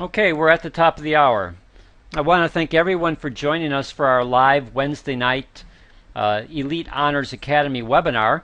Okay, we're at the top of the hour. I want to thank everyone for joining us for our live Wednesday night Elite Honors Academy webinar.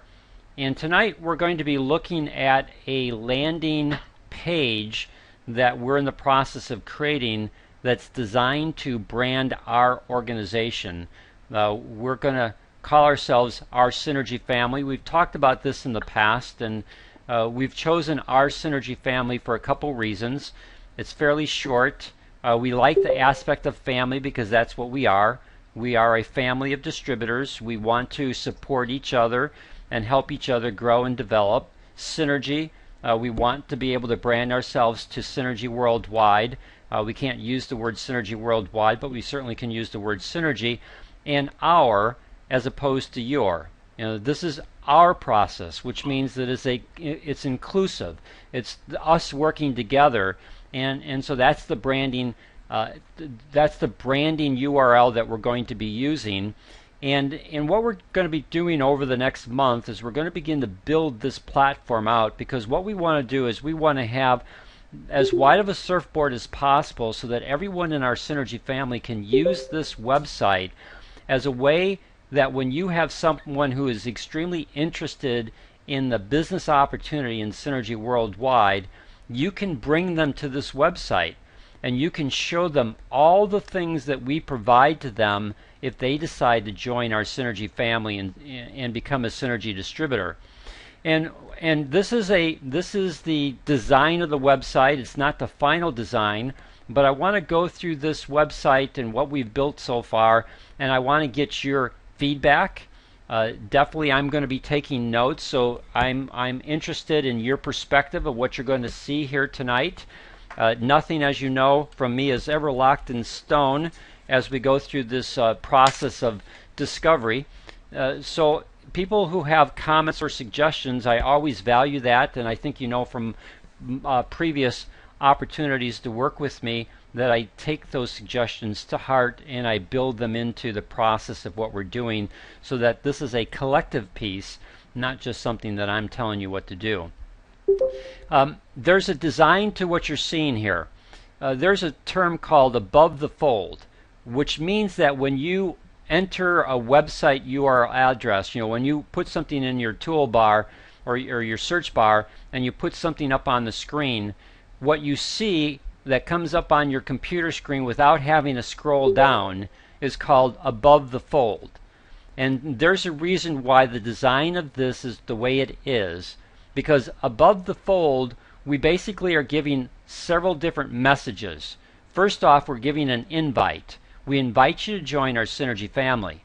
And tonight we're going to be looking at a landing page that we're in the process of creating that's designed to brand our organization. We're going to call ourselves our Synergy Family. We've talked about this in the past, and we've chosen our Synergy Family for a couple reasons. It's fairly short. We like the aspect of family because that's what we are. We are a family of distributors. We want to support each other and help each other grow and develop. Synergy, we want to be able to brand ourselves to Synergy Worldwide. We can't use the word Synergy Worldwide, but we certainly can use the word Synergy. And our as opposed to your. This is our process, which means that it's inclusive. It's us working together. And so that's the branding URL that we're going to be using. And what we're going to be doing over the next month is we're going to begin to build this platform out, because what we want to do is we want to have as wide of a surfboard as possible so that everyone in our Synergy family can use this website as a way that when you have someone who is extremely interested in the business opportunity in Synergy Worldwide, you can bring them to this website and you can show them all the things that we provide to them if they decide to join our Synergy family and become a Synergy distributor. And this is the design of the website. It's not the final design, but I want to go through this website and what we've built so far, and I want to get your feedback. Definitely I'm going to be taking notes, so I'm interested in your perspective of what you're going to see here tonight. Nothing, as you know, from me is ever locked in stone as we go through this process of discovery. So people who have comments or suggestions, I always value that, and I think you know from previous opportunities to work with me that I take those suggestions to heart and I build them into the process of what we're doing, so that this is a collective piece, not just something that I'm telling you what to do. There's a design to what you're seeing here. There's a term called above the fold, which means that when you enter a website URL address, when you put something in your toolbar or your search bar and you put something up on the screen, what you see that comes up on your computer screen without having to scroll down is called above the fold. And there's a reason why the design of this is the way it is, because above the fold we basically are giving several different messages. First off, we're giving an invite. We invite you to join our Synergy family.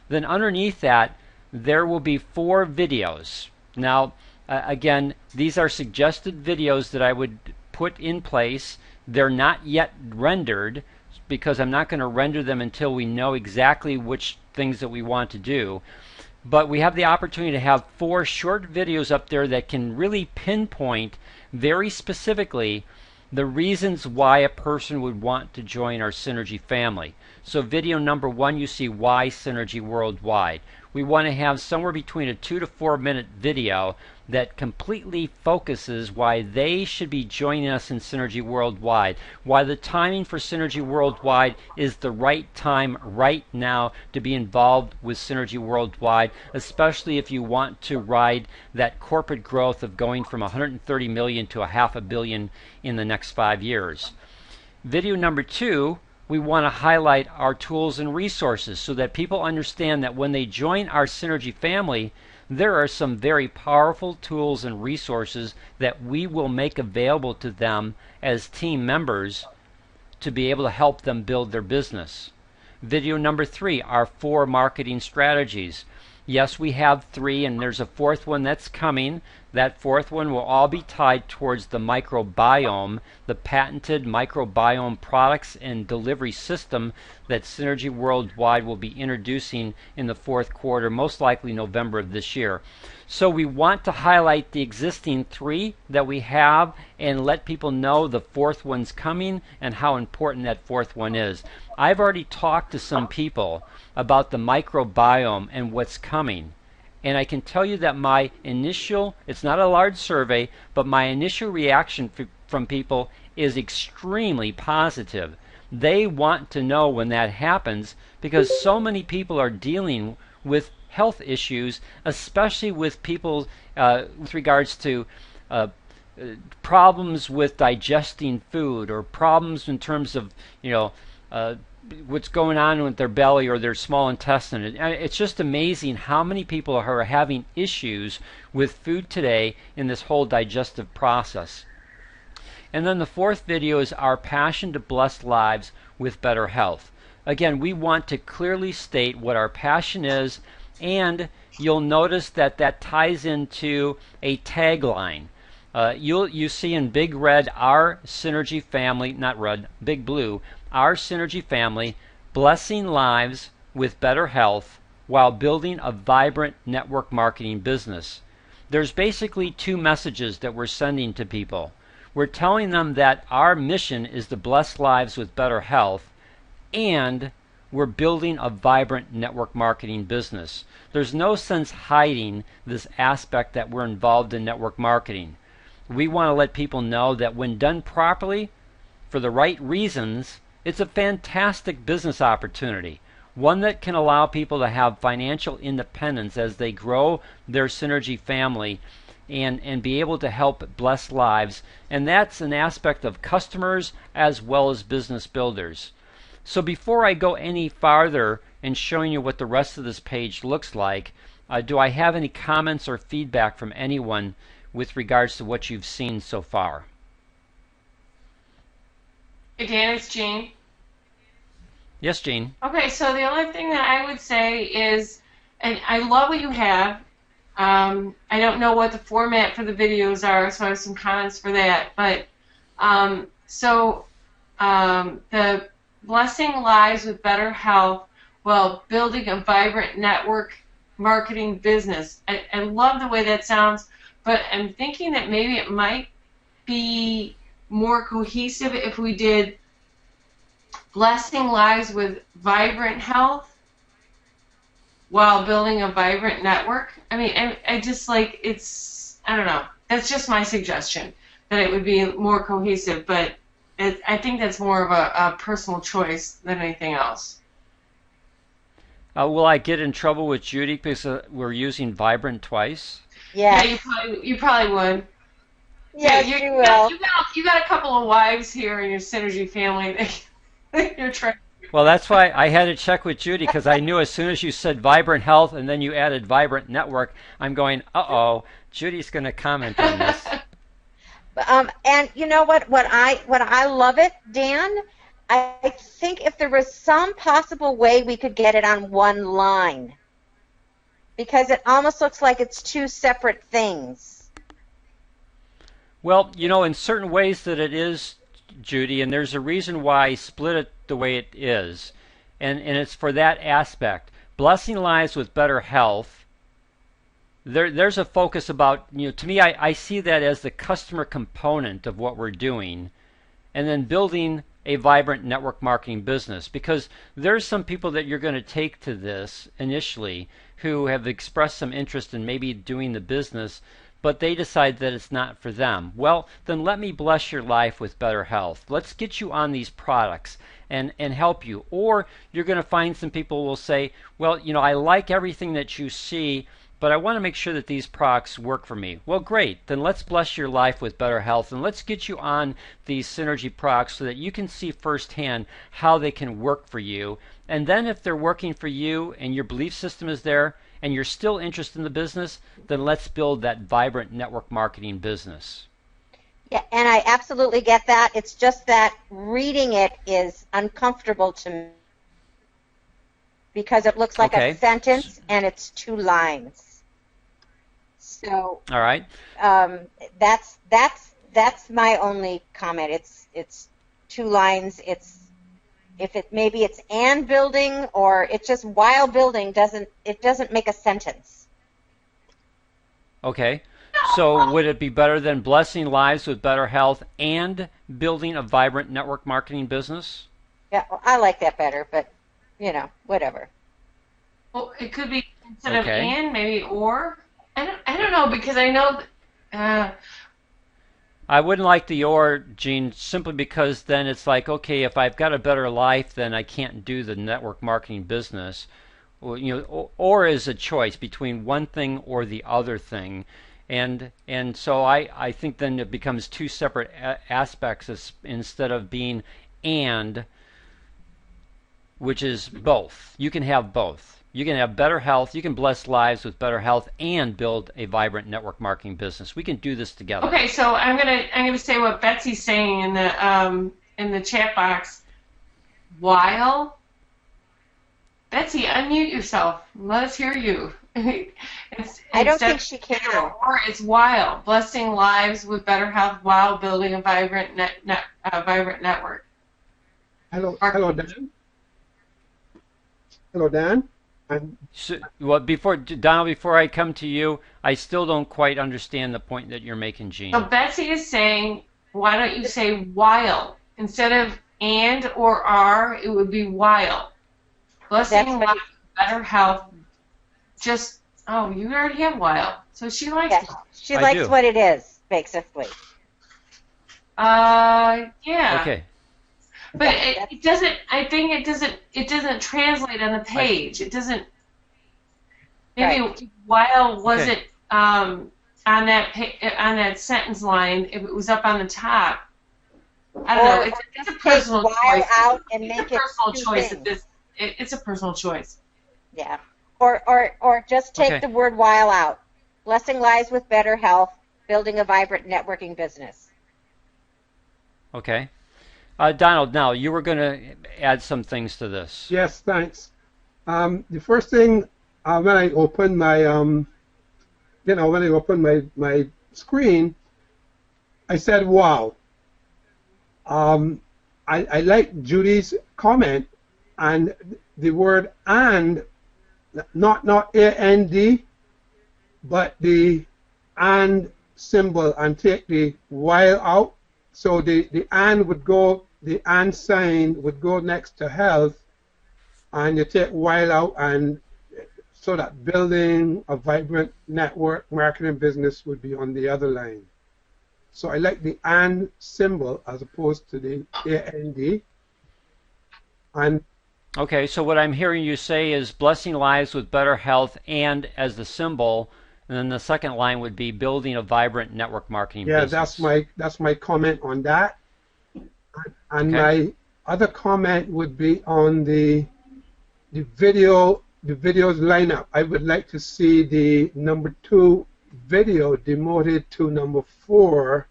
Then underneath that there will be 4 videos. Now again, these are suggested videos that I would put in place. They're not yet rendered because I'm not going to render them until we know exactly which things that we want to do. But we have the opportunity to have 4 short videos up there that can really pinpoint very specifically the reasons why a person would want to join our Synergy family. So video number 1, you see why Synergy Worldwide. We want to have somewhere between a 2 to 4 minute video that completely focuses why they should be joining us in Synergy Worldwide, why the timing for Synergy Worldwide is the right time right now to be involved with Synergy Worldwide, especially if you want to ride that corporate growth of going from 130 million to $500 million in the next 5 years. Video number 2, we want to highlight our tools and resources so that people understand that when they join our Synergy family, there are some very powerful tools and resources that we will make available to them as team members to be able to help them build their business. Video number 3, our 4 marketing strategies. Yes, we have 3, and there's a 4th one that's coming. That 4th one will all be tied towards the microbiome, the patented microbiome products and delivery system that Synergy Worldwide will be introducing in the 4th quarter, most likely November of this year. So we want to highlight the existing 3 that we have and let people know the 4th one's coming and how important that 4th one is. I've already talked to some people about the microbiome and what's coming. And I can tell you that my initial, it's not a large survey, but my initial reaction from people is extremely positive. They want to know when that happens because so many people are dealing with health issues, especially with people with regards to problems with digesting food or problems in terms of what's going on with their belly or their small intestine. It's just amazing how many people are having issues with food today in this whole digestive process. And then the fourth video is our passion to bless lives with better health. Again, we want to clearly state what our passion is, and you'll notice that that ties into a tagline. You see in big red, our Synergy family, not red, big blue, our Synergy family, blessing lives with better health while building a vibrant network marketing business. There's basically two messages that we're sending to people. We're telling them that our mission is to bless lives with better health, and we're building a vibrant network marketing business. There's no sense hiding this aspect that we're involved in network marketing. We want to let people know that when done properly, for the right reasons, it's a fantastic business opportunity, one that can allow people to have financial independence as they grow their Synergy family and be able to help bless lives. And that's an aspect of customers as well as business builders. So before I go any farther in showing you what the rest of this page looks like, do I have any comments or feedback from anyone with regards to what you've seen so far? Hey Dan, it's Jean. Yes, Jean. Okay, so the only thing that I would say is, and I love what you have. I don't know what the format for the videos are, so I have some comments for that. But the blessing lives with better health while building a vibrant network marketing business. I love the way that sounds, but I'm thinking that maybe it might be more cohesive if we did blessing lives with vibrant health while building a vibrant network. I mean, I just like, I don't know. That's just my suggestion, that it would be more cohesive, but I think that's more of a personal choice than anything else. Will I get in trouble with Judy because we're using vibrant twice? Yeah, Yes. you probably would. Yes, You, you will. you got a couple of wives here in your Synergy family that you're trying. Well, that's why I had to check with Judy because I knew as soon as you said vibrant health and then you added vibrant network, I'm going, uh-oh, Judy's going to comment on this. And you know what I love it, Dan. I think if there was some possible way we could get it on one line, because it almost looks like it's two separate things. Well, in certain ways that it is, Judy, and there's a reason why I split it the way it is, and it's for that aspect. Blessing lives with better health. There's a focus about, to me, I see that as the customer component of what we're doing, and then building a vibrant network marketing business, because there's some people that you're going to take to this initially who have expressed some interest in maybe doing the business, but they decide that it's not for them. Well, then let me bless your life with better health. Let's get you on these products and help you. Or you're going to find some people who will say, well, I like everything that you see, but I want to make sure that these products work for me. Well, great. Then let's bless your life with better health, and let's get you on these Synergy products so that you can see firsthand how they can work for you. And then if they're working for you and your belief system is there and you're still interested in the business, then let's build that vibrant network marketing business. Yeah, and I absolutely get that. It's just that reading it is uncomfortable to me because it looks like Okay. a sentence and it's two lines. So All right. that's my only comment. It's two lines. Maybe it's and building, or it's just while building doesn't make a sentence. Okay. So would it be better than blessing lives with better health and building a vibrant network marketing business? Yeah, well, I like that better, but whatever. Well, it could be instead of Okay. and, maybe or. I don't know, because I know I wouldn't like the or, Gene, simply because then it's like, okay, if I've got a better life, then I can't do the network marketing business. Well, or is a choice between one thing or the other thing, and so I think then it becomes two separate aspects instead of being and, which is both. You can have both. You can have better health. You can bless lives with better health and build a vibrant network marketing business. We can do this together. Okay, so I'm gonna say what Betsy's saying in the chat box. While Betsy, unmute yourself. Let us hear you. I don't think she can. Or it's while blessing lives with better health while building a vibrant vibrant network. Hello, Dan. Hello, Dan. So, well, Donald, before I come to you, I still don't quite understand the point that you're making, Gene. So Betsy is saying, why don't you say while instead of and or are? It would be while blessing lives with better health. Just you already have while, so she likes it. She likes what it is, basically. Yeah. Okay. But it doesn't. I think it doesn't. It doesn't translate on the page. It doesn't. Maybe while was it on that sentence line? If it was up on the top, I don't know. It's a personal choice. Out and make it's a personal choice. It's a personal choice. Yeah. Or just take the word while out. Blessing lives with better health, building a vibrant networking business. Okay. Donald, now you were going to add some things to this. Yes, thanks. The first thing when I open my my screen, I said, "Wow." I like Judy's comment, and the word "and," not A-N-D, but the "and" symbol, and take the while out. So the "and" would go, the "and" sign would go next to health, and you take while out, and so that building a vibrant network marketing business would be on the other line. So I like the "and" symbol as opposed to the A-N-D. And okay, so what I'm hearing you say is blessing lives with better health and as the symbol, and then the second line would be building a vibrant network marketing business. Yeah, that's my comment on that. And my other comment would be on the video's lineup. I would like to see the number 2 video demoted to number 4,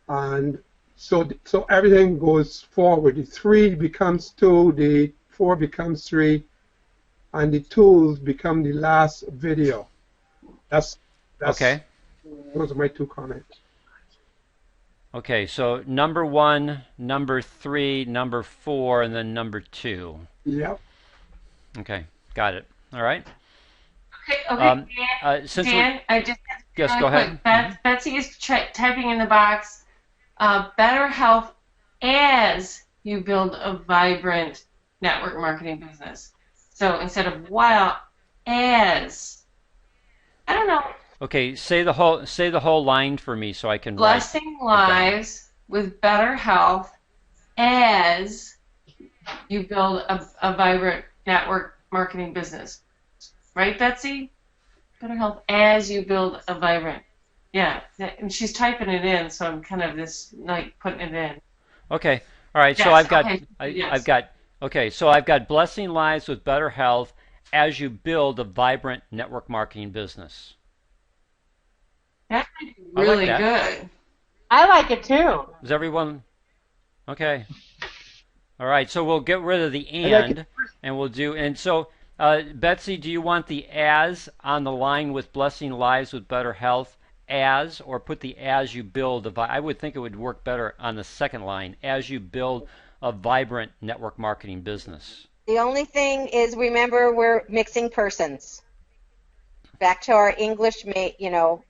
and so everything goes forward. The 3 becomes 2, the 4 becomes 3, and the tools become the last video. That's okay. Those are my 2 comments. Okay, so number 1, number 3, number 4, and then number 2. Yep. Okay, got it. All right. Okay. Dan, I just yes, go ahead. Betsy is typing in the box. Better health as you build a vibrant network marketing business. So instead of while, as. I don't know. Okay, say the whole line for me so I can blessing lives with better health as you build a vibrant network marketing business. Right, Betsy? Better health as you build a vibrant. Yeah, and she's typing it in, so I'm kind of putting it in. Okay. All right. Yes, so I've got blessing lives with better health as you build a vibrant network marketing business. That's really good. I like it too. Is everyone okay? All right. So we'll get rid of the and we'll do so. Betsy, do you want the as on the line with blessing lives with better health as, or put the as you build I would think it would work better on the second line, as you build a vibrant network marketing business. The only thing is, remember, we're mixing persons. Back to our English,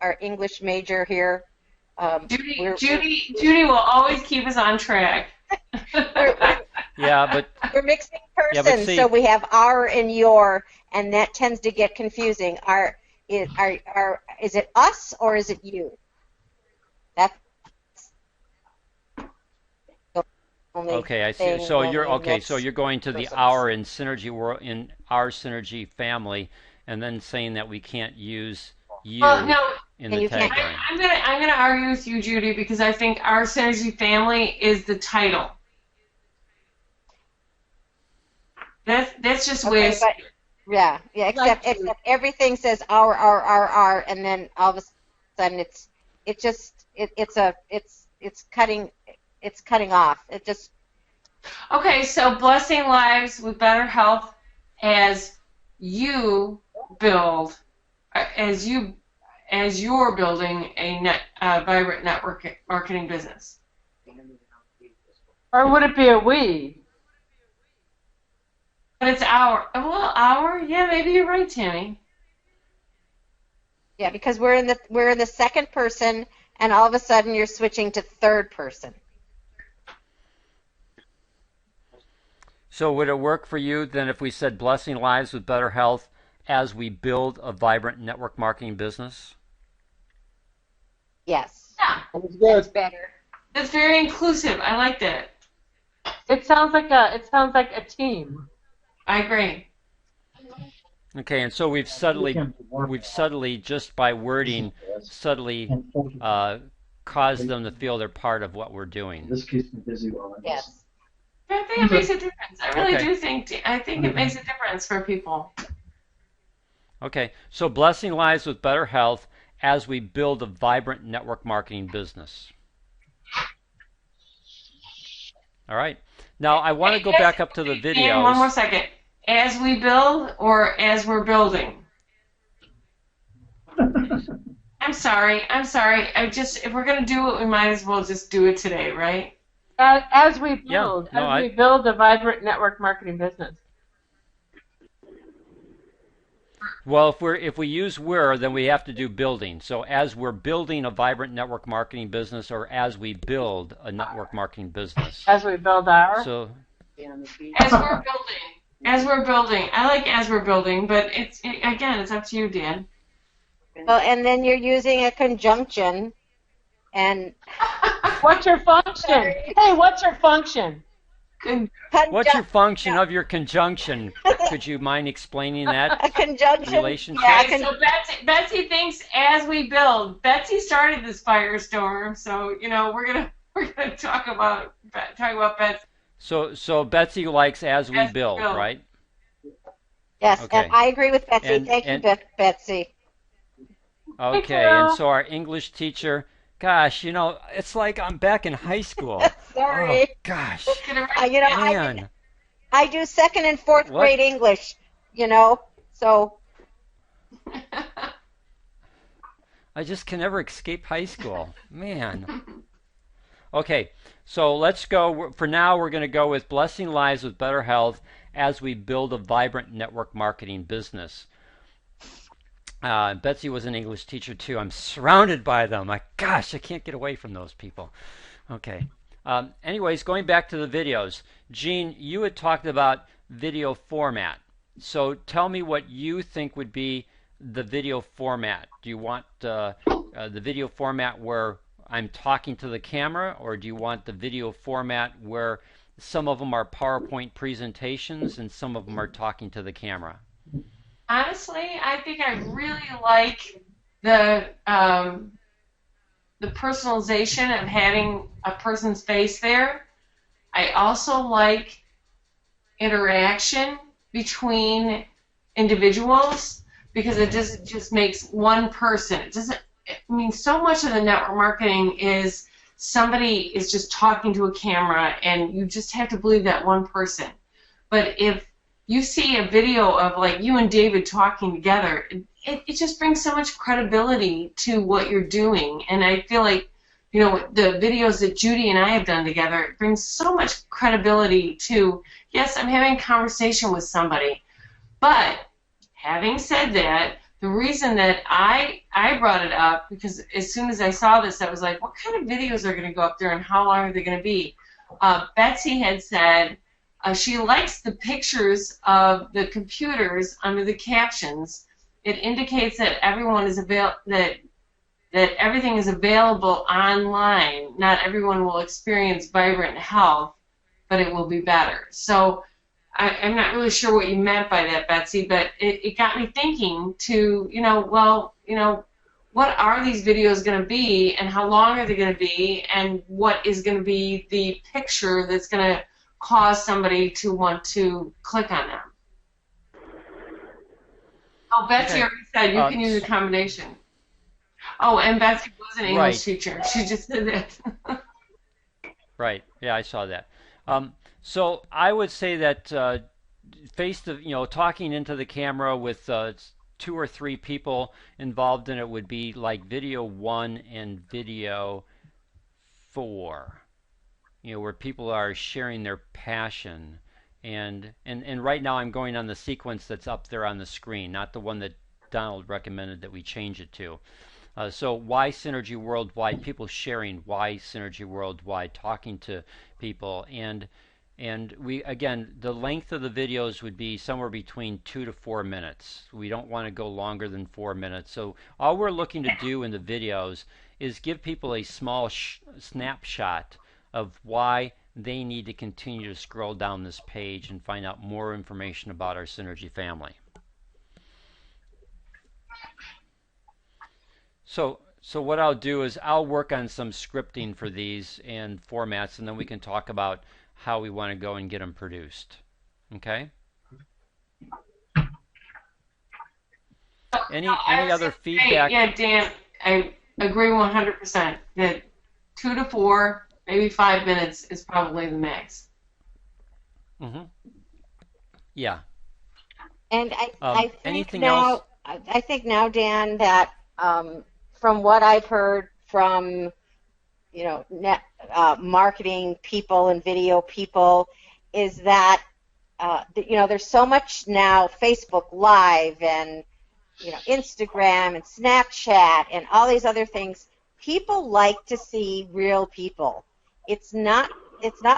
our English major here. Judy will always keep us on track. Yeah, but we're mixing persons, so we have our and your, and that tends to get confusing. Is it us or is it you? only Okay, I see. thing So you're only okay. So next you're going to the person. our in synergy world in our synergy family, and then saying that we can't use Well, you no, in And the you can't. tagline. I'm gonna argue with you, Judy, because I think our synergy family is the title. That's just the way Okay, but yeah, Like except to. everything says our, and then all of a sudden it's cutting off. It just Okay, so blessing lives with better health as you build, as you're building a vibrant network marketing business. Or would it be a we? But it's yeah, maybe you're right, Tammy. yeah, because we're in the second person, and all of a sudden you're switching to third person. So would it work for you then if we said blessing lives with better health as we build a vibrant network marketing business? Yes, Yeah, Sounds that's good. better. that's very inclusive. I like that. It sounds like a team. I agree. Okay, and so we've subtly just by wording subtly caused them to feel they're part of what we're doing. Yes. I think it makes a difference. I really Okay. do think. I think it makes a difference for people. Okay, so blessing lives with better health as we build a vibrant network marketing business. All right. Now I want to go back up to the Dan, one more videos. second. As we build or as we're building? I'm sorry. If we're gonna do it, we might as well just do it today, right? As we Yeah, build, no, as we build a vibrant network marketing business. Well, if we use we're, then we have to do building. So as we're building a vibrant network marketing business, or as we build a network marketing business. As we build our. So As we're building. As we're building. I like as we're building, but again, it's up to you, Dan. Well, and then you're using a conjunction, and What's your function? Hey, what's your function? what's your function of your conjunction? Could you mind explaining that a conjunction? relationship? Yeah, Okay, so Betsy thinks as we build. Betsy started this firestorm, so we're gonna talk about Betsy. So Betsy likes as we As we build, build. right? Yes, Okay. and I agree with Betsy. And- Thank and- you, Betsy. Okay, Carol. and so our English teacher, gosh, it's like I'm back in high school. Sorry. Oh, gosh, man. I do second and fourth What? grade English, so I just can never escape high school. Man. Okay, so let's go. For now, we're going to go with blessing lives with better health as we build a vibrant network marketing business. Betsy was an English teacher too. I'm surrounded by them. Gosh, I can't get away from those people. Okay. Anyways, going back to the videos, Jean, you had talked about video format. So tell me what you think would be the video format. Do you want the video format where I'm talking to the camera, or do you want the video format where some of them are PowerPoint presentations and some of them are talking to the camera? Honestly, I think I really like the personalization of having a person's face there. I also like interaction between individuals because it just makes one person. So much of the network marketing is somebody is just talking to a camera and you just have to believe that one person. But if you see a video of like you and David talking together, it just brings so much credibility to what you're doing. And I feel like, the videos that Judy and I have done together, it brings so much credibility to, yes, I'm having a conversation with somebody. But having said that, the reason that I brought it up, because as soon as I saw this, I was like, what kind of videos are going to go up there and how long are they going to be? Betsy had said, she likes the pictures of the computers under the captions. It indicates that everyone is that everything is available online. Not everyone will experience vibrant health but it will be better. So I'm not really sure what you meant by that, Betsy, but it got me thinking to, what are these videos going to be, and how long are they going to be, and what is going to be the picture that's going to cause somebody to want to click on them? Oh, Betsy already said you can use a combination. Oh, and Betsy was an English teacher. She just did that. Right. Yeah, I saw that. So I would say that talking into the camera with 2 or 3 people involved in it would be like video 1 and video 4. Where people are sharing their passion. And right now I'm going on the sequence that's up there on the screen, not the one that Donald recommended that we change it to. So why Synergy Worldwide, people sharing why Synergy Worldwide, talking to people, and we, again, the length of the videos would be somewhere between 2 to 4 minutes. We don't want to go longer than 4 minutes. So all we're looking to do in the videos is give people a small snapshot of why they need to continue to scroll down this page and find out more information about our Synergy family. So what I'll do is I'll work on some scripting for these and formats, and then we can talk about how we want to go and get them produced. Okay? Any other feedback? Yeah, Dan, I agree 100% that 2 to 4, maybe 5 minutes is probably the max. Mm-hmm. Yeah. And I think anything now, else? I think now, Dan, that from what I've heard from marketing people and video people, is that there's so much now Facebook Live and Instagram and Snapchat and all these other things. People like to see real people. It's not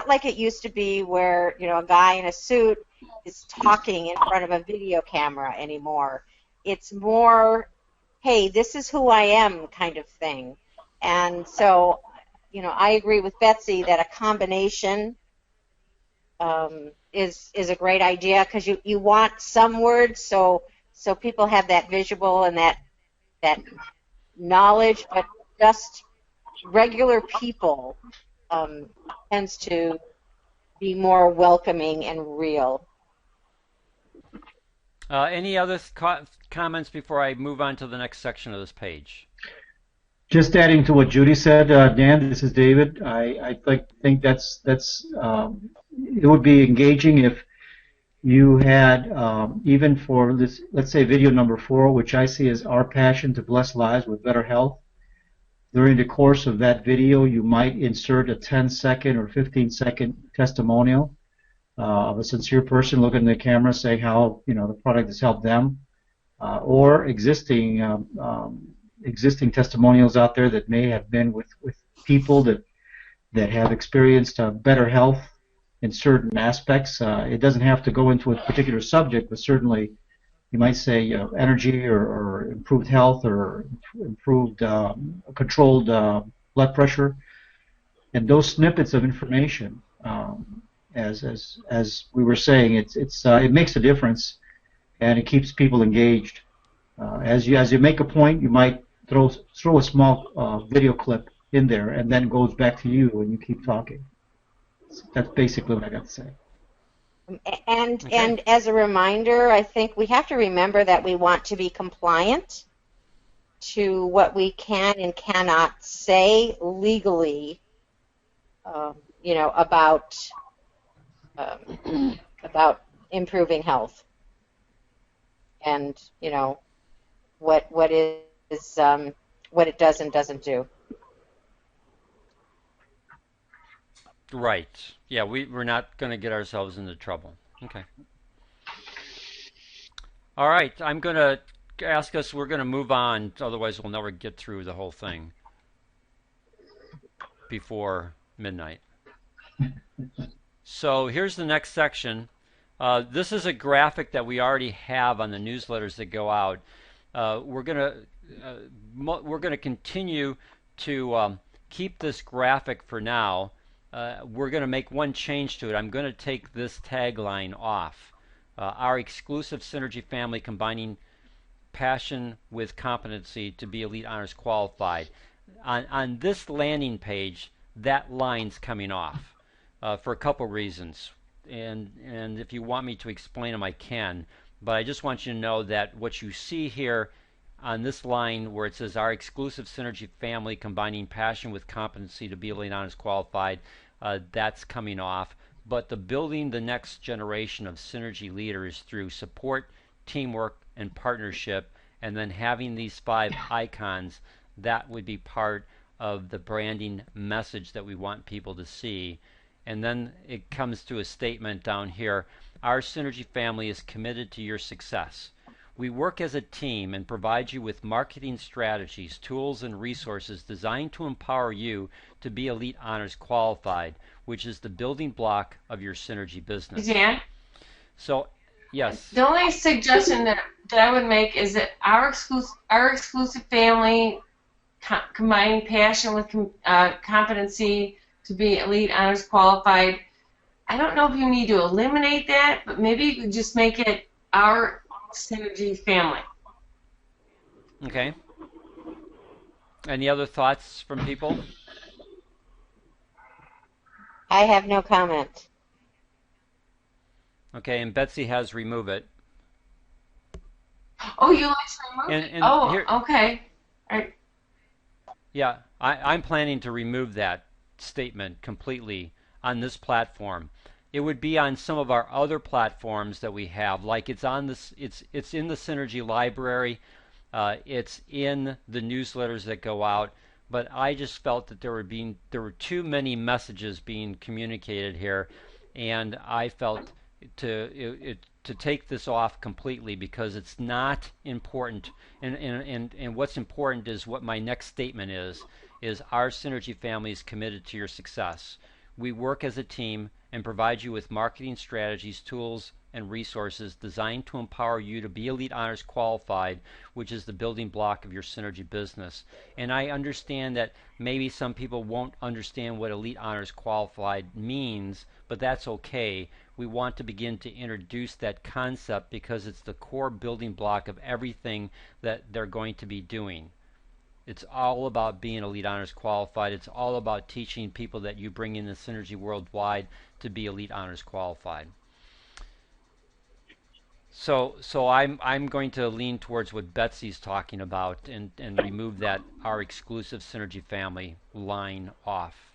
like it used to be where a guy in a suit is talking in front of a video camera anymore. It's more, hey, this is who I am kind of thing. And so, I agree with Betsy that a combination is a great idea, because you want some words so people have that visual and that knowledge, but just regular people tends to be more welcoming and real. Any other comments before I move on to the next section of this page? Just adding to what Judy said, Dan, this is David. I think that's it would be engaging if you had even for this, let's say video number 4, which I see as our passion to bless lives with better health. During the course of that video, you might insert a 10-second or 15-second testimonial of a sincere person looking in the camera, saying how the product has helped them, or existing testimonials out there that may have been with people that have experienced better health in certain aspects. It doesn't have to go into a particular subject, but certainly you might say energy or improved health or improved controlled blood pressure, and those snippets of information, as we were saying, it makes a difference, and it keeps people engaged. As you make a point, you might throw a small video clip in there, and then it goes back to you, and you keep talking. So that's basically what I got to say. And as a reminder, I think we have to remember that we want to be compliant to what we can and cannot say legally, about improving health, and what it does and doesn't do. Right. Yeah, we're not going to get ourselves into trouble. Okay. All right. I'm going to ask us, we're going to move on, otherwise we'll never get through the whole thing before midnight. So here's the next section. This is a graphic that we already have on the newsletters that go out. We're going to continue to keep this graphic for now, we're going to make one change to it. I'm going to take this tagline off. Our exclusive Synergy family combining passion with competency to be elite honors qualified. On this landing page, that line's coming off for a couple reasons. And if you want me to explain them, I can. But I just want you to know that what you see here on this line where it says our exclusive Synergy family combining passion with competency to be elite honors qualified, that's coming off. But the building the next generation of Synergy leaders through support, teamwork, and partnership, and then having these 5 icons, that would be part of the branding message that we want people to see. And then it comes to a statement down here. Our Synergy family is committed to your success. We work as a team and provide you with marketing strategies, tools, and resources designed to empower you to be elite honors qualified, which is the building block of your Synergy business. Dan? So, yes. The only suggestion that I would make is that our exclusive family combining passion with competency to be elite honors qualified. I don't know if you need to eliminate that, but maybe you could just make it our Synergy family. Okay. Any other thoughts from people? I have no comment. Okay, and Betsy has remove it. Oh, you like to remove it? Oh, here, okay. All right. Yeah, I'm planning to remove that statement completely on this platform. It would be on some of our other platforms that we have, like it's on this. It's in the Synergy library. It's in the newsletters that go out. But I just felt that there were too many messages being communicated here, and I felt to take this off completely because it's not important. And what's important is what my next statement is our Synergy family is committed to your success. We work as a team and provide you with marketing strategies, tools, and resources designed to empower you to be elite honors qualified, which is the building block of your Synergy business. And I understand that maybe some people won't understand what elite honors qualified means, but that's okay. We want to begin to introduce that concept because it's the core building block of everything that they're going to be doing. It's all about being elite honors qualified. It's all about teaching people that you bring in the Synergy worldwide to be elite honors qualified. So I'm going to lean towards what Betsy's talking about and remove that our exclusive Synergy family line off.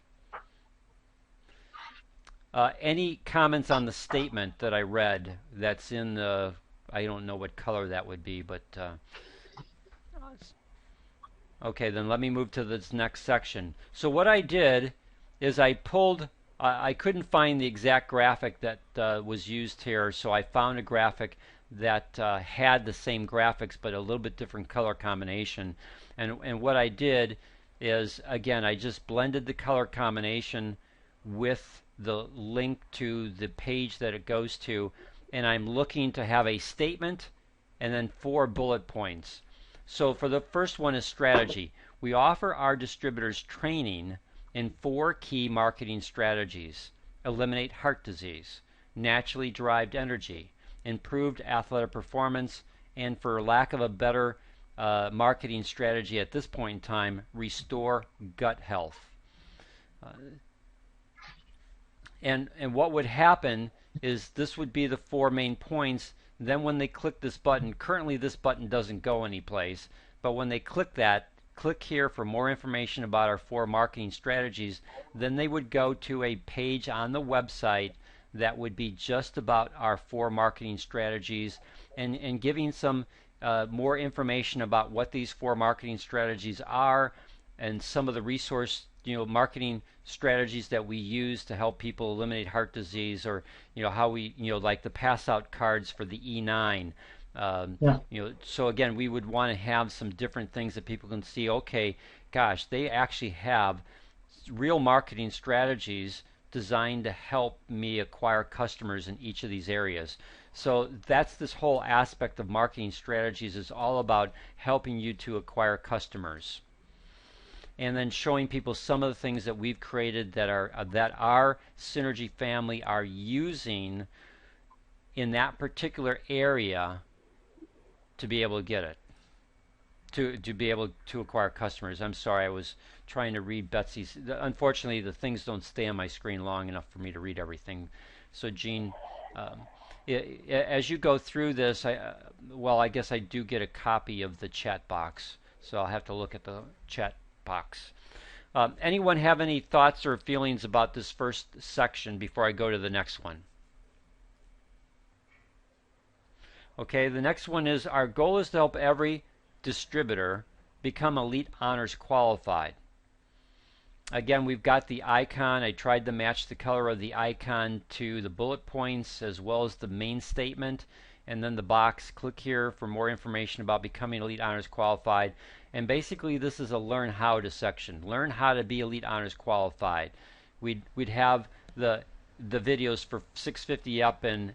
Any comments on the statement that I read that's in the, I don't know what color that would be, but okay, then let me move to this next section. So what I did is I pulled, I couldn't find the exact graphic that was used here, so I found a graphic that had the same graphics but a little bit different color combination. And what I did is, again, I just blended the color combination with the link to the page that it goes to, and I'm looking to have a statement and then 4 bullet points. So for the first one is strategy. We offer our distributors training in 4 key marketing strategies: eliminate heart disease, naturally derived energy, improved athletic performance, and for lack of a better marketing strategy at this point in time, restore gut health. And what would happen is this would be the 4 main points. Then when they click this button, currently this button doesn't go anyplace, but when they click that, click here for more information about our 4 marketing strategies, then they would go to a page on the website that would be just about our 4 marketing strategies and giving some more information about what these 4 marketing strategies are and some of the resource marketing strategies that we use to help people eliminate heart disease, or how we like the pass out cards for the E9. So again, we would want to have some different things that people can see. Okay, gosh, they actually have real marketing strategies designed to help me acquire customers in each of these areas. So that's this whole aspect of marketing strategies, is all about helping you to acquire customers. and then showing people some of the things that we've created that our Synergy family are using in that particular area to be able to get it, to be able to acquire customers. I'm sorry, I was trying to read Betsy's. Unfortunately, the things don't stay on my screen long enough for me to read everything. So, Jean, as you go through this, I guess I do get a copy of the chat box, so I'll have to look at the chat box. Anyone have any thoughts or feelings about this first section before I go to the next one? Okay, the next one is, our goal is to help every distributor become Elite Honors qualified. Again, we've got the icon. I tried to match the color of the icon to the bullet points as well as the main statement, and then the box. Click here for more information about becoming Elite Honors qualified. And basically this is a learn how to section. Learn how to be Elite Honors qualified. We'd have the videos for 650 up and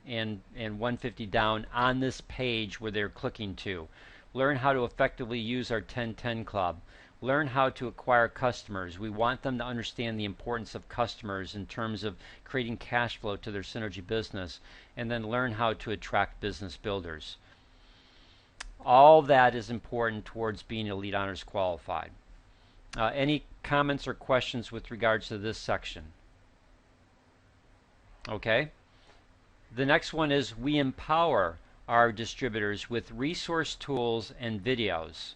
150 down on this page where they're clicking to. Learn how to effectively use our 1010 club. Learn how to acquire customers. We want them to understand the importance of customers in terms of creating cash flow to their Synergy business, and then learn how to attract business builders. All that is important towards being Elite Honors qualified. Any comments or questions with regards to this section? Okay. The next one is, we empower our distributors with resource tools and videos.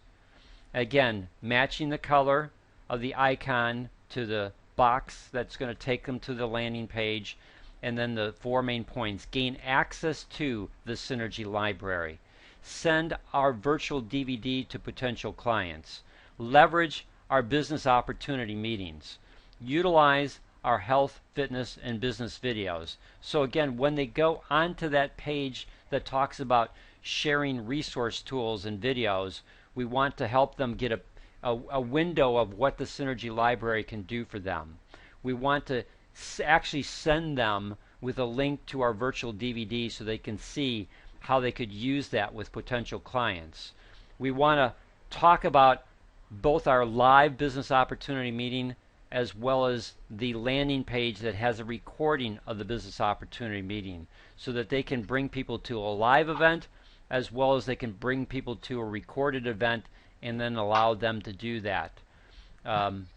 Again, matching the color of the icon to the box that's going to take them to the landing page, and then the 4 main points. Gain access to the Synergy library. Send our virtual DVD to potential clients. Leverage our business opportunity meetings. Utilize our health, fitness, and business videos. So again, when they go onto that page that talks about sharing resource tools and videos, we want to help them get a window of what the Synergy library can do for them. We want to actually send them with a link to our virtual DVD so they can see how they could use that with potential clients. We want to talk about both our live business opportunity meeting as well as the landing page that has a recording of the business opportunity meeting, so that they can bring people to a live event as well as they can bring people to a recorded event and then allow them to do that. And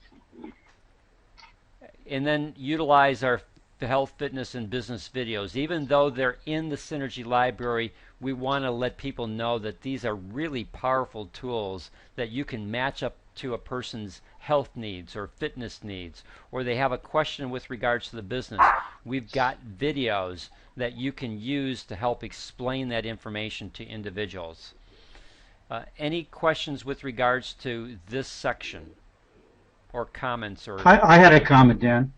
then utilize our health, fitness, and business videos. Even though they're in the Synergy library, we want to let people know that these are really powerful tools that you can match up to a person's health needs or fitness needs, or they have a question with regards to the business. We've got videos that you can use to help explain that information to individuals. Any questions with regards to this section, or comments? Or I had a comment, Dan.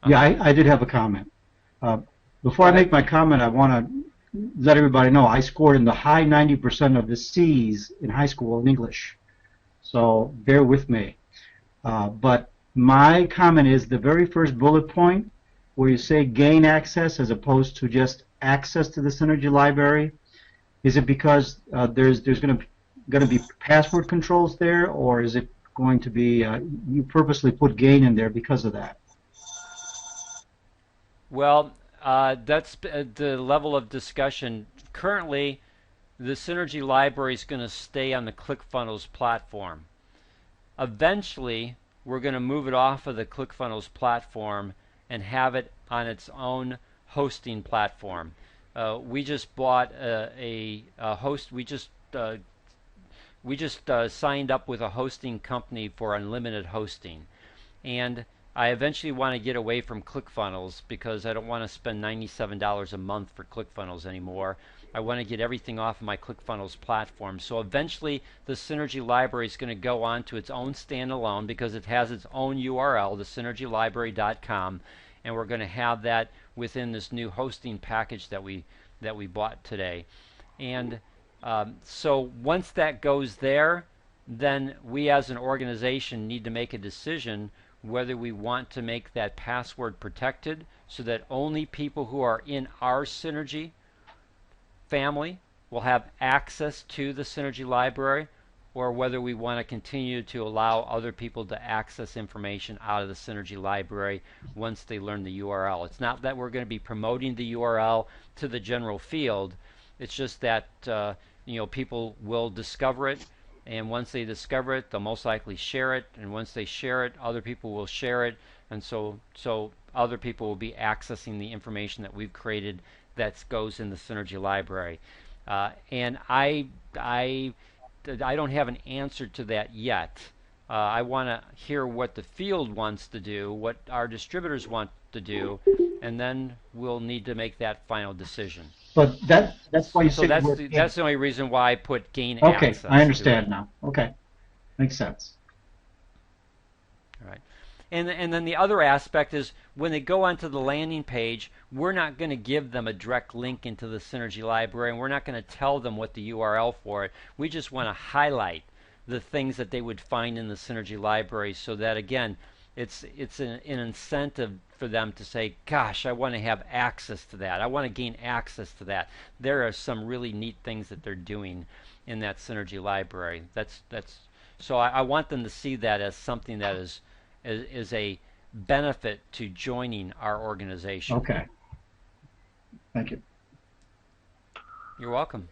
Yeah, I did have a comment. Before I make my comment, I want to let everybody know I scored in the high 90% of the C's in high school in English. So bear with me. But my comment is the very first bullet point where you say gain access as opposed to just access to the Synergy library. Is it because there's going to be password controls there, or is it going to be you purposely put gain in there because of that? Well, that's the level of discussion. Currently, the Synergy library is going to stay on the ClickFunnels platform. Eventually, we're going to move it off of the ClickFunnels platform and have it on its own hosting platform. We just bought a host. We just signed up with a hosting company for unlimited hosting, and I eventually want to get away from ClickFunnels because I don't want to spend $97 a month for ClickFunnels anymore. I want to get everything off of my ClickFunnels platform. So eventually the Synergy library is going to go on to its own standalone because it has its own URL, thesynergylibrary.com, and we're going to have that within this new hosting package that we bought today. And so once that goes there, then we as an organization need to make a decision whether we want to make that password protected so that only people who are in our Synergy family will have access to the Synergy library, or whether we want to continue to allow other people to access information out of the Synergy library once they learn the URL. It's not that we're going to be promoting the URL to the general field. It's just that people will discover it, and once they discover it, they'll most likely share it, and once they share it, other people will share it, and so other people will be accessing the information that we've created that goes in the Synergy library. And I don't have an answer to that yet. I want to hear what the field wants to do, what our distributors want to do, and then we'll need to make that final decision. But that's why you So say that's the only reason why I put gain okay, access. I understand now. Okay, makes sense. All right. And then the other aspect is when they go onto the landing page, we're not going to give them a direct link into the Synergy library, and we're not going to tell them what the URL for it. We just want to highlight the things that they would find in the Synergy library so that, again, it's an incentive for them to say, gosh, I want to have access to that. I want to gain access to that. There are some really neat things that they're doing in that Synergy library. So I want them to see that as something that is a benefit to joining our organization. Okay. Thank you. You're welcome.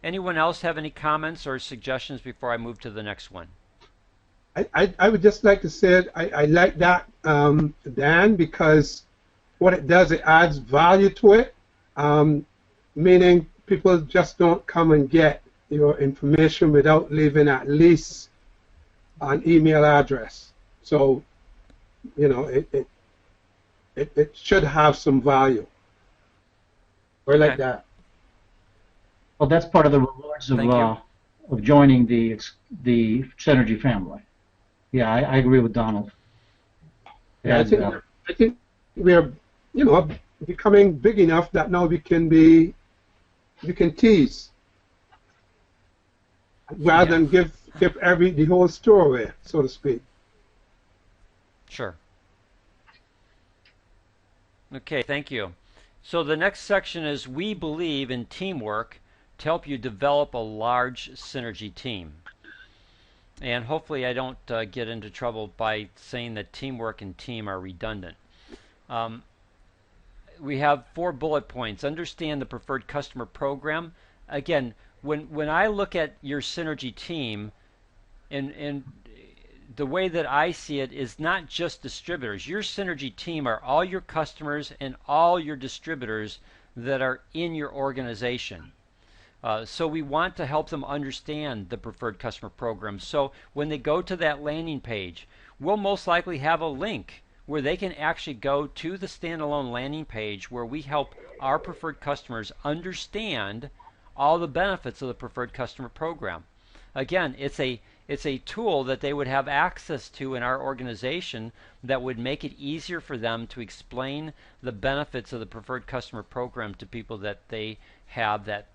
Anyone else have any comments or suggestions before I move to the next one? I would just like to say I like that, Dan, because what it does, it adds value to it, meaning people just don't come and get your information without leaving at least an email address. So, it should have some value. Or like that. Well, that's part of the rewards of joining the Synergy family. Yeah, I agree with Donald. Yeah, I think we are, becoming big enough that now we can tease rather than give the whole store away, so to speak. Sure. Okay, thank you. So the next section is we believe in teamwork to help you develop a large Synergy team. And hopefully I don't get into trouble by saying that teamwork and team are redundant. We have 4 bullet points. Understand the preferred customer program. Again, when I look at your Synergy team, and the way that I see it is not just distributors. Your Synergy team are all your customers and all your distributors that are in your organization. So we want to help them understand the preferred customer program. So when they go to that landing page, we'll most likely have a link where they can actually go to the standalone landing page where we help our preferred customers understand all the benefits of the preferred customer program. Again, it's a tool that they would have access to in our organization that would make it easier for them to explain the benefits of the preferred customer program to people that they have that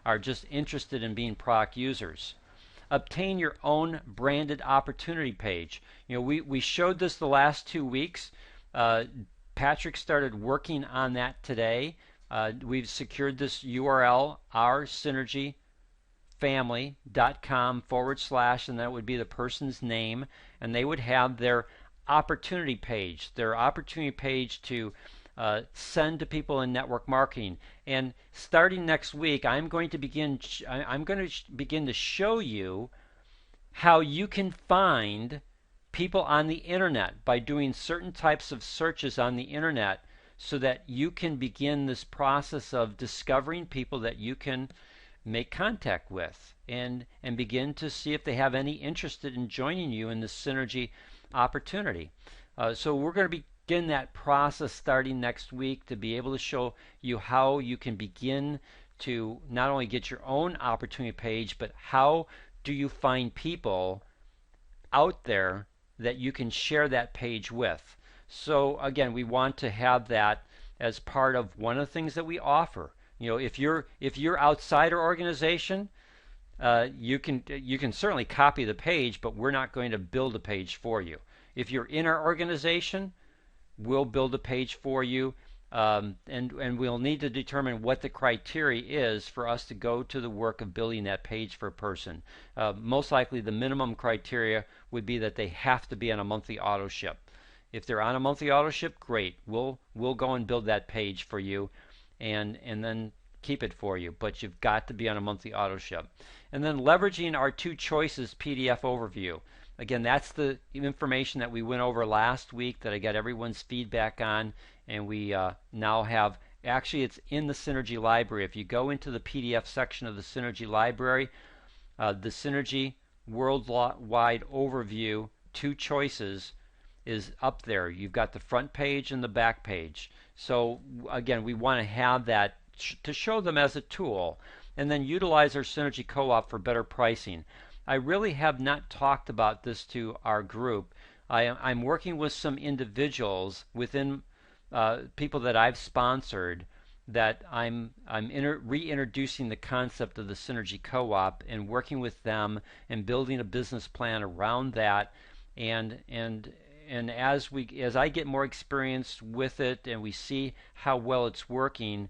are just interested in being product users. Obtain your own branded opportunity page. We showed this the last 2 weeks. Patrick started working on that today. We've secured this URL, oursynergyfamily.com / and that would be the person's name, and they would have their opportunity page to send to people in network marketing. And starting next week, I'm going to begin to show you how you can find people on the internet by doing certain types of searches on the internet, so that you can begin this process of discovering people that you can make contact with and begin to see if they have any interest in joining you in this Synergy opportunity. So we're going to begin that process starting next week to be able to show you how you can begin to not only get your own opportunity page, but how do you find people out there that you can share that page with. So again, we want to have that as part of one of the things that we offer. If you're outside our organization, you can certainly copy the page, but we're not going to build a page for you. If you're in our organization, we'll build a page for you. and we'll need to determine what the criteria is for us to go to the work of building that page for a person. Most likely the minimum criteria would be that they have to be on a monthly auto ship. If they're on a monthly auto ship, great. We'll go and build that page for you and then keep it for you. But you've got to be on a monthly auto ship. And then leveraging our two choices PDF overview. Again, that's the information that we went over last week that I got everyone's feedback on, and we now have, actually it's in the Synergy library. If you go into the PDF section of the Synergy library, the Synergy Worldwide Overview, two choices, is up there. You've got the front page and the back page. So again, we want to have that to show them as a tool, and then utilize our Synergy Co-op for better pricing. I really have not talked about this to our group. I'm working with some individuals within people that I've sponsored that I'm reintroducing the concept of the Synergy Co-op and working with them and building a business plan around that. And as I get more experience with it and we see how well it's working,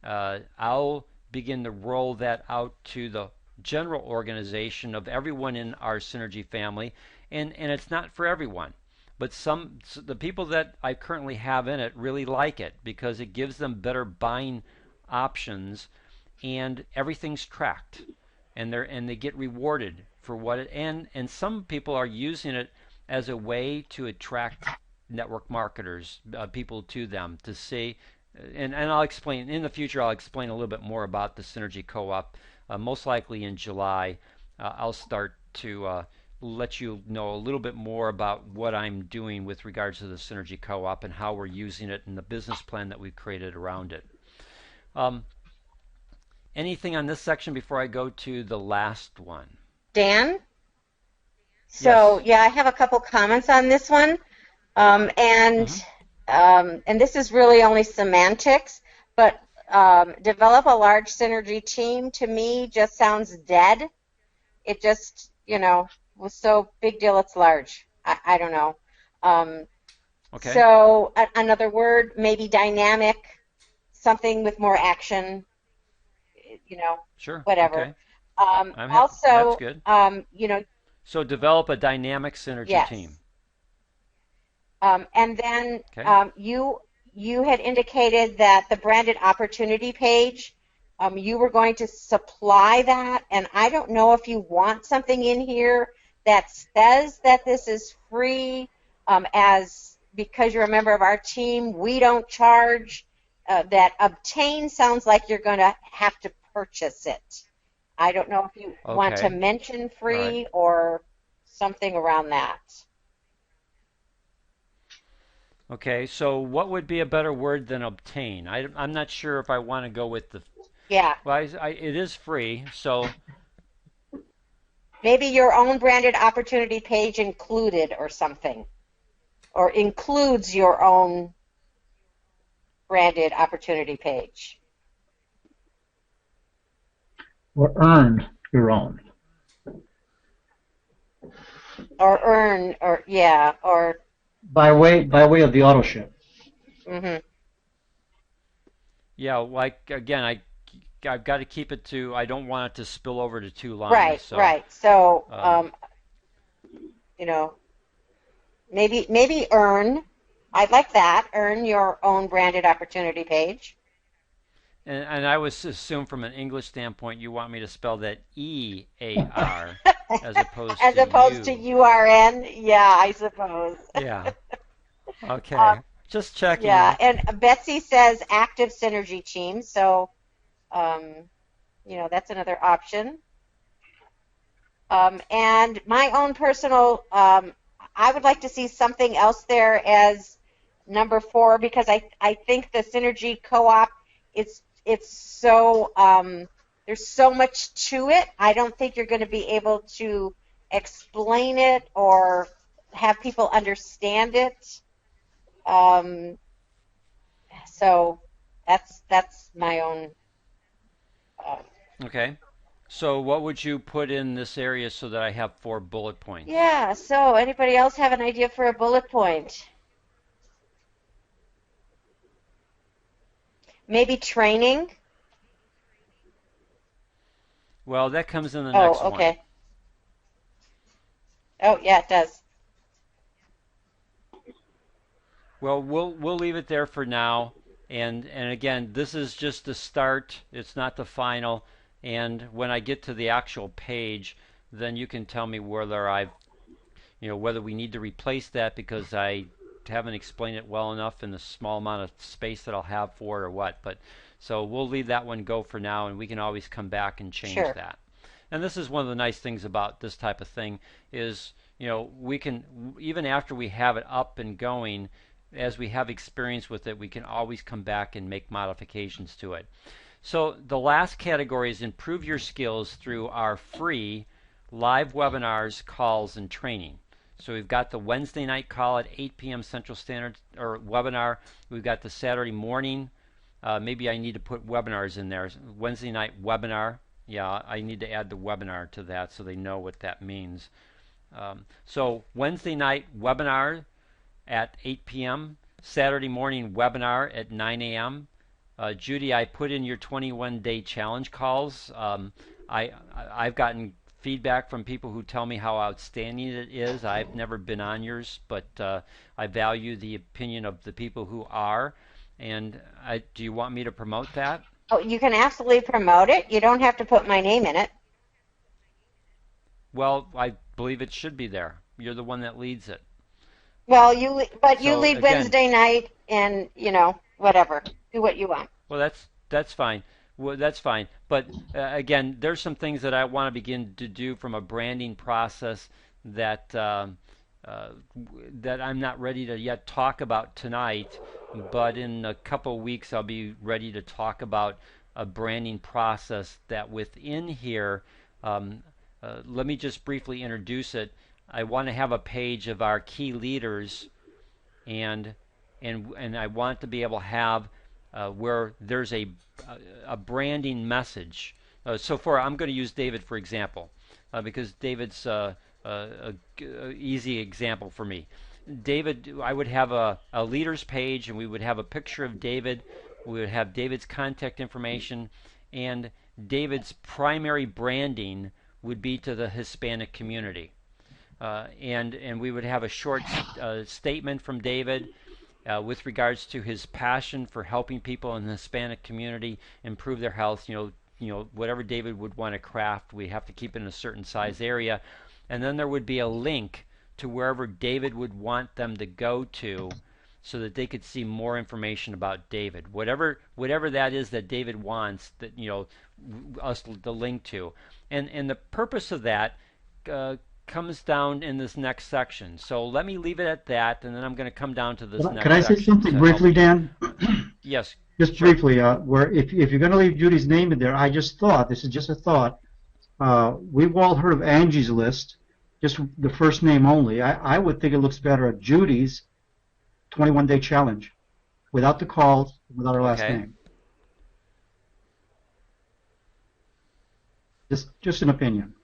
I'll begin to roll that out to the general organization of everyone in our Synergy family, and it's not for everyone, but the people that I currently have in it really like it because it gives them better buying options, and everything's tracked, and they get rewarded for what it, and some people are using it as a way to attract network marketers, people to them to see. And I'll explain in the future. I'll explain a little bit more about the Synergy Co-op. Most likely in July, I'll start to let you know a little bit more about what I'm doing with regards to the Synergy Co-op and how we're using it and the business plan that we've created around it. Anything on this section before I go to the last one? Dan? So, Yes. yeah, I have a couple comments on this one. And this is really only semantics, but develop a large Synergy team to me just sounds dead. It just, was so big deal it's large. I don't know. Okay. So another word, maybe dynamic, something with more action, Sure. whatever. Okay. That's Also, good. you know, So develop a dynamic Synergy yes. team. And then Okay. you had indicated that the branded opportunity page, you were going to supply that, and I don't know if you want something in here that says that this is free, because you're a member of our team, we don't charge. That obtain sounds like you're going to have to purchase it. I don't know if you want to Okay. mention All right. free or something around that. Okay. So what would be a better word than obtain? I'm not sure if I want to go with the. Yeah. Well, it is free, so Maybe your own branded opportunity page included or something, or includes your own branded opportunity page. Or earn your own. Or earn, or yeah, or By way of the auto ship. mhm. yeah. Like again, I've got to keep it to. I don't want it to spill over to 2 lines. Right, So right. So um, you know, maybe earn. I'd like that. Earn your own branded opportunity page. and I would assume from an English standpoint, you want me to spell that EAR as opposed As to opposed to you. URN. Yeah, I suppose. Yeah. Okay. Um, Just checking. yeah, and Betsy says active synergy team, so that's another option. And my own personal, I would like to see something else there as number 4, because I think the synergy co-op, it's so there's so much to it. I don't think you're going to be able to explain it or have people understand it. So that's my own. Okay. So what would you put in this area so that I have 4 bullet points? Yeah. So anybody else have an idea for a bullet point? Maybe training? Well, that comes in the next Oh, one. okay. Oh, yeah, it does. Well, we'll leave it there for now. And again, this is just the start. It's not the final. And when I get to the actual page, then you can tell me whether whether we need to replace that because I haven't explained it well enough in the small amount of space that I'll have for it or what. But so we'll leave that one go for now, and we can always come back and change Sure. that. And this is one of the nice things about this type of thing is, we can, even after we have it up and going, as we have experience with it, we can always come back and make modifications to it. So the last category is improve your skills through our free live webinars, calls, and training. So we've got the Wednesday night call at 8 p.m. Central Standard or webinar. We've got the Saturday morning. Maybe I need to put webinars in there. Wednesday night webinar. Yeah, I need to add the webinar to that so they know what that means. So Wednesday night webinar at 8 p.m. Saturday morning webinar at 9 a.m. Judy, I put in your 21-day challenge calls. I've gotten feedback from people who tell me how outstanding it is. I've never been on yours, but I value the opinion of the people who are. And do you want me to promote that? Oh, you can absolutely promote it. You don't have to put my name in it. Well, I believe it should be there. You're the one that leads it. Well, you lead again, Wednesday night, and whatever. Do what you want. Well, that's fine. Well, that's fine. But again, there's some things that I want to begin to do from a branding process that that I'm not ready to yet talk about tonight. But in a couple weeks, I'll be ready to talk about a branding process that within here. Let me just briefly introduce it. I want to have a page of our key leaders, and I want to be able to have where there's a branding message. So far, I'm going to use David for example, because David's a easy example for me. David, I would have a leaders page, and we would have a picture of David. We would have David's contact information, and David's primary branding would be to the Hispanic community. And we would have a short statement from David with regards to his passion for helping people in the Hispanic community improve their health. Whatever David would want to craft, we have to keep it in a certain size area, and then there would be a link to wherever David would want them to go to, so that they could see more information about David. Whatever that is that David wants, that us to link to, and the purpose of that. Comes down in this next section. So let me leave it at that, and then I'm going to come down to this next section. Can I say something briefly, Dan? Yes. Just sure. briefly, where if you're going to leave Judy's name in there, I just thought, this is just a thought, we've all heard of Angie's List, just the first name only. I would think it looks better at Judy's 21-day challenge, without the calls, without her last name. Just an opinion.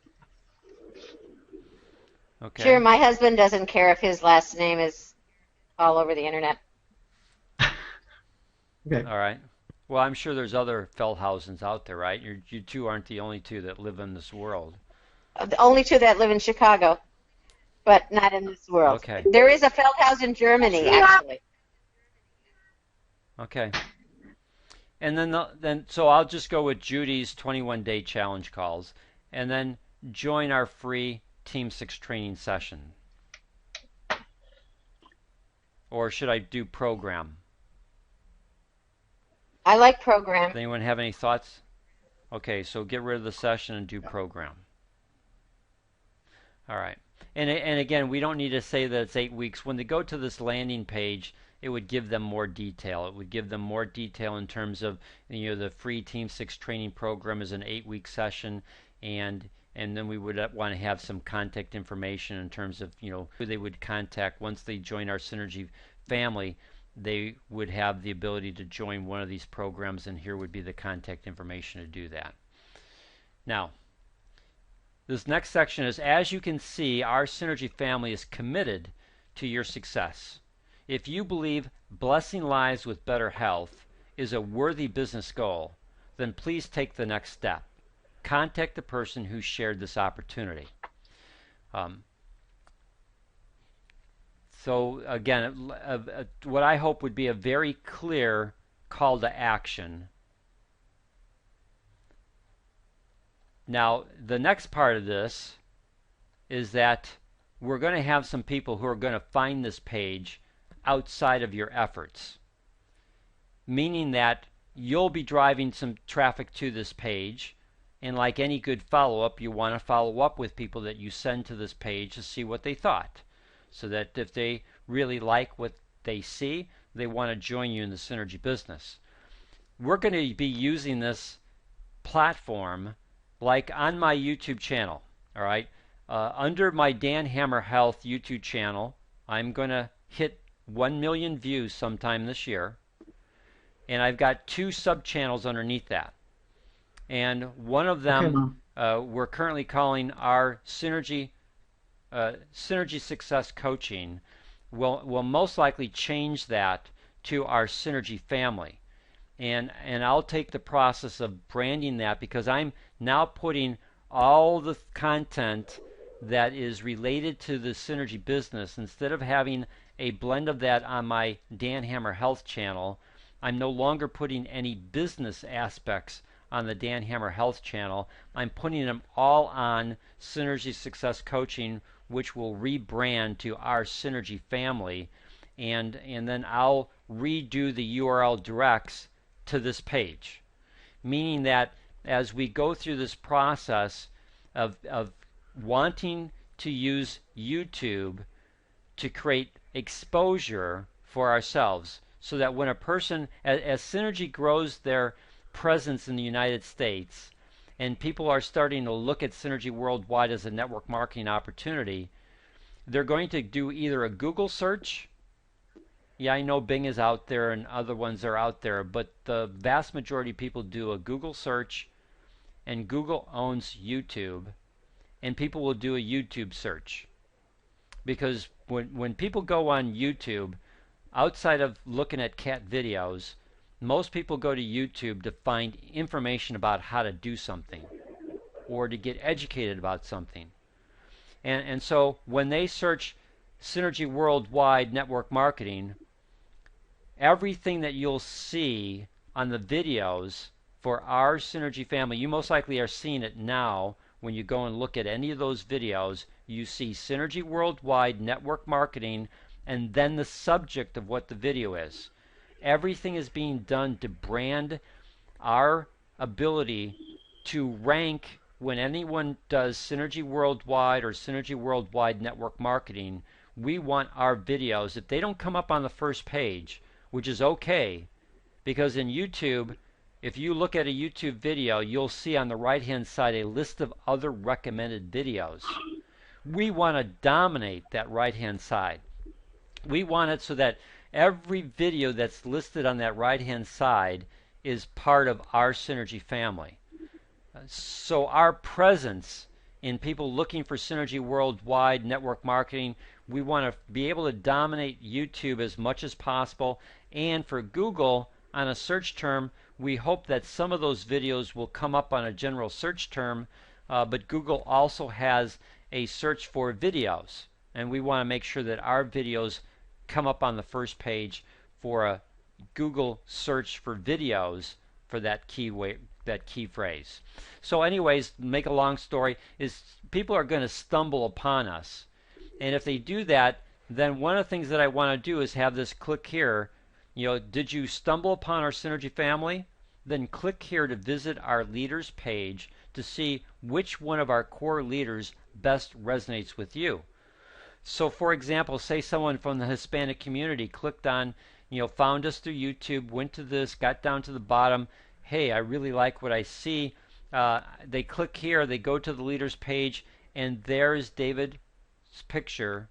Okay. Sure, my husband doesn't care if his last name is all over the internet. Okay. All right. Well, I'm sure there's other Feldhausens out there, right? You two aren't the only two that live in this world. The only two that live in Chicago, but not in this world. Okay. There is a Feldhaus in Germany, actually. Okay. And then so I'll just go with Judy's 21-day challenge calls, and then join our free Team 6 training session. Or should I do program? I like program. Does anyone have any thoughts? Okay, so get rid of the session and do program. All right. And again, we don't need to say that it's 8 weeks. When they go to this landing page, it would give them more detail. It would give them more detail in terms of, the free Team 6 training program is an 8-week session, and then we would want to have some contact information in terms of, who they would contact once they join our Synergy family. They would have the ability to join one of these programs, and here would be the contact information to do that. Now, this next section is, as you can see, our Synergy family is committed to your success. If you believe blessing lives with better health is a worthy business goal, then please take the next step. Contact the person who shared this opportunity. So again, what I hope would be a very clear call to action. Now, the next part of this is that we're going to have some people who are going to find this page outside of your efforts, meaning that you'll be driving some traffic to this page, and like any good follow-up, you want to follow up with people that you send to this page to see what they thought, so that if they really like what they see, they want to join you in the Synergy business. We're going to be using this platform like on my YouTube channel. All right, under my Dan Hammer Health YouTube channel, I'm going to hit 1 million views sometime this year, and I've got 2 sub-channels underneath that. And one of them we're currently calling our Synergy Success Coaching. We'll most likely change that to our Synergy Family. And I'll take the process of branding that, because I'm now putting all the content that is related to the Synergy business. Instead of having a blend of that on my Dan Hammer Health channel, I'm no longer putting any business aspects on the Dan Hammer Health channel. I'm putting them all on Synergy Success Coaching, which will rebrand to our Synergy Family, and then I'll redo the URL directs to this page, meaning that as we go through this process of wanting to use YouTube to create exposure for ourselves, so that when a person, as Synergy grows their presence in the United States, and people are starting to look at Synergy worldwide as a network marketing opportunity, they're going to do either a Google search. Yeah, I know Bing is out there and other ones are out there, but the vast majority of people do a Google search, and Google owns YouTube, and people will do a YouTube search. Because when people go on YouTube, outside of looking at cat videos, most people go to YouTube to find information about how to do something or to get educated about something. And so when they search Synergy Worldwide Network Marketing, everything that you'll see on the videos for our Synergy Family, you most likely are seeing it now. When you go and look at any of those videos, you see Synergy Worldwide Network Marketing and then the subject of what the video is. Everything is being done to brand our ability to rank. When anyone does Synergy Worldwide or Synergy Worldwide Network Marketing, we want our videos, if they don't come up on the first page, which is okay, because in YouTube, if you look at a YouTube video, you'll see on the right-hand side a list of other recommended videos. We want to dominate that right-hand side. We want it so that every video that's listed on that right-hand side is part of our Synergy Family. So our presence in people looking for Synergy Worldwide Network Marketing, we want to be able to dominate YouTube as much as possible. And for Google, on a search term, we hope that some of those videos will come up on a general search term, but Google also has a search for videos, and we want to make sure that our videos come up on the first page for a Google search for videos for that key phrase. So anyways, make a long story, is people are going to stumble upon us. And if they do that, then one of the things that I want to do is have this click here. Did you stumble upon our Synergy Family? Then click here to visit our leaders page to see which one of our core leaders best resonates with you. So for example, say someone from the Hispanic community clicked on, found us through YouTube, went to this, got down to the bottom. Hey, I really like what I see. They click here, they go to the leaders page, and there's David's picture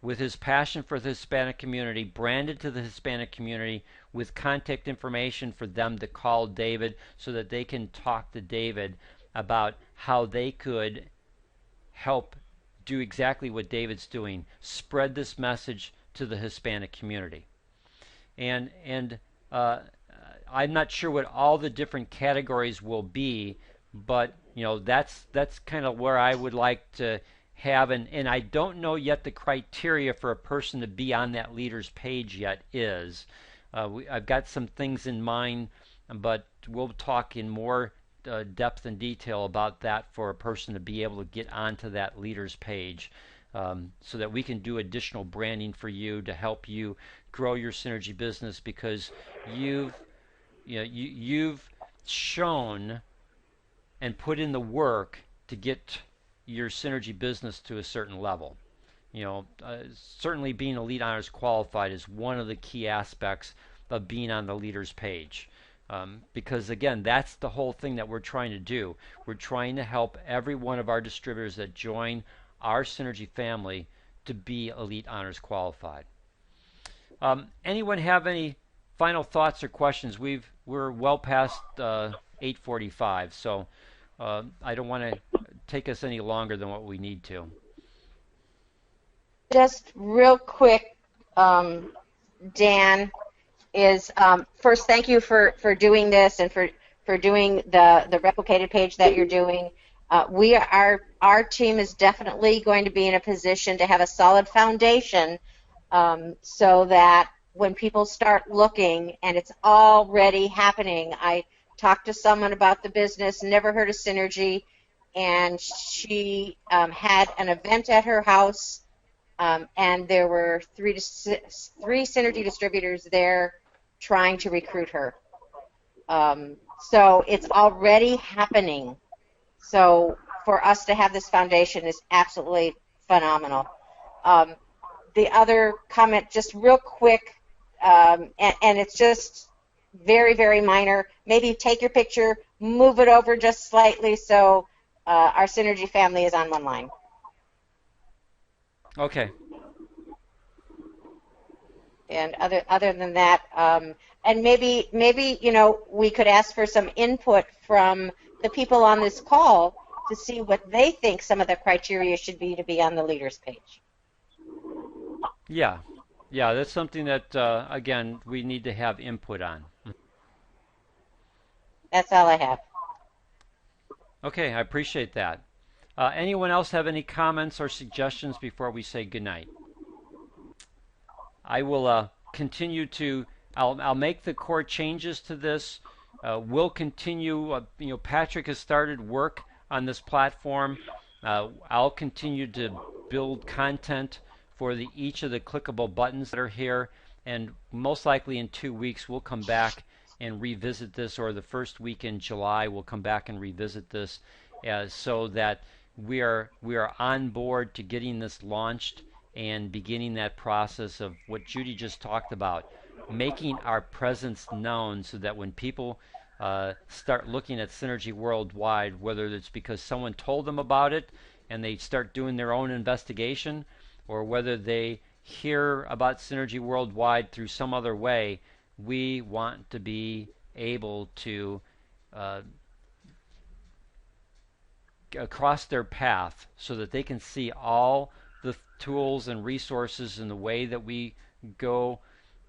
with his passion for the Hispanic community, branded to the Hispanic community with contact information for them to call David so that they can talk to David about how they could help do exactly what David's doing, spread this message to the Hispanic community. And I'm not sure what all the different categories will be, but that's kind of where I would like to have, and I don't know yet the criteria for a person to be on that leaders page yet is. I've got some things in mind, but we'll talk in more depth and detail about that for a person to be able to get onto that leaders page, so that we can do additional branding for you to help you grow your synergy business, because you've shown and put in the work to get your synergy business to a certain level. Certainly being Elite Honors Qualified is one of the key aspects of being on the leaders page. Because again, that's the whole thing that we're trying to do. We're trying to help every one of our distributors that join our synergy family to be Elite Honors Qualified. Anyone have any final thoughts or questions? We're well past 8:45, so I don't want to take us any longer than what we need to. Just real quick, Dan, is first, thank you for doing this and for doing the replicated page that you're doing. Our team is definitely going to be in a position to have a solid foundation, so that when people start looking and it's already happening. I talked to someone about the business, never heard of Synergy, and she had an event at her house, and there were three Synergy distributors there trying to recruit her. So it's already happening. So for us to have this foundation is absolutely phenomenal. The other comment, just real quick, and it's just very, very minor. Maybe take your picture, move it over just slightly so our Synergy family is on one line. Okay. And other than that, and maybe we could ask for some input from the people on this call to see what they think some of the criteria should be to be on the leaders page. Yeah, that's something that again we need to have input on. That's all I have. Okay, I appreciate that. Anyone else have any comments or suggestions before we say goodnight? I will continue to. I'll make the core changes to this. We'll continue. Patrick has started work on this platform. I'll continue to build content for each of the clickable buttons that are here, and most likely in 2 weeks we'll come back and revisit this, or the first week in July we'll come back and revisit this, so that we are on board to getting this launched and beginning that process of what Judy just talked about, making our presence known, so that when people start looking at Synergy Worldwide, whether it's because someone told them about it and they start doing their own investigation, or whether they hear about Synergy Worldwide through some other way, we want to be able to across their path so that they can see all the tools and resources and the way that we go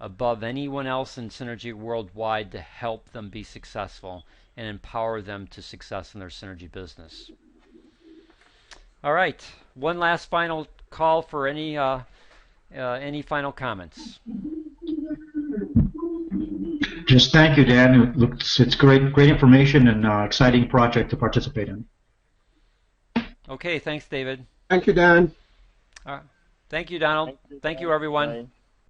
above anyone else in Synergy Worldwide to help them be successful and empower them to success in their Synergy business. All right, one last final call for any final comments. Just thank you, Dan. It's great information and exciting project to participate in. Okay, thanks, David. Thank you, Dan. Thank you, Donald. Thank you, everyone. Bye.